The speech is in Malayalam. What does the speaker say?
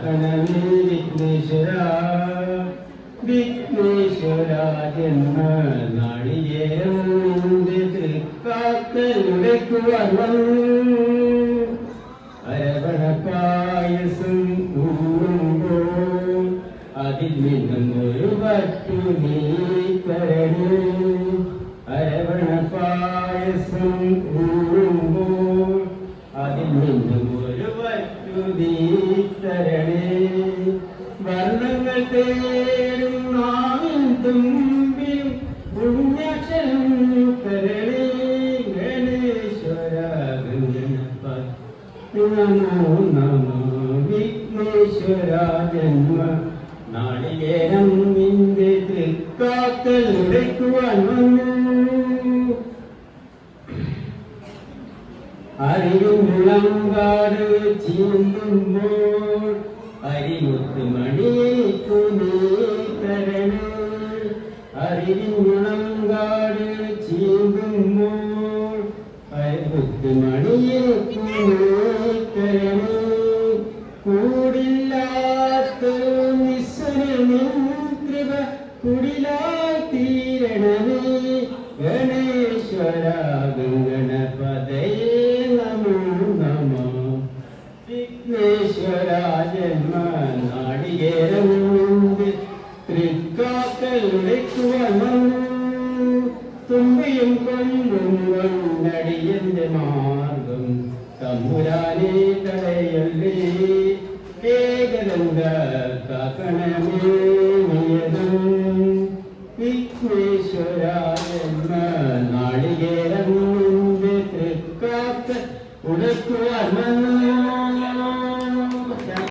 കാക്കണമേ വിഘ്നേശ്വര വിഘ്നേശ്വര ജന്മ നാളികേരം നിന്റെ തൃക്കാക്കലുടയ്ക്കുവാൻ വന്നു അരവണ പായസം ഊറുമ്പോൾ അതിൽ നിന്നും ഒരു വറ്റു നീ തരണേ അരവണ പായസം ഊറുമ്പോൾ അതിൽ നിന്നും ഒരു വറ്റു നീ തരണേ വർണ്ണങ്ങൾ തേടും നാവിൻ തുമ്പിലും പുണ്യക്ഷരം തരണേ ഗണേശ്വര നമോ നമോ വിഘ്നേശ്വര ജന്മ നാളികേരം നിന്റെ തൃക്കാക്കൽ ഉടയ്ക്കുവാൻ വന്നു അറിവിൻ മുളങ്കാട് ചീന്തുമ്പോൾ അരിമുത്തുമണിയേക്കു നീ തരണേ അറിവിൻ മുളങ്കാട് ചീന്തുമ്പോൾ അരിമുത്തുമണിയേക്കു നീ തരണേ കൂടില്ലാത്തൊരു നിസ്വരനിൻ കൃപ കുടിലായി തീരണമേ ഗണേശ്വര ഗണപതയേ നമോ നമോ വിഘ്നേശ്വര ജന്മ നാളികേരം തൃക്കാക്കൽ ഉടയ്ക്കുവാൻ വന്നു തുമ്പിയും കൊമ്പും കൊണ്ടടിയന്റെ മാർഗം തമ്പുരാനെ തടയല്ലേ ഏകദന്ത കാക്കണമേ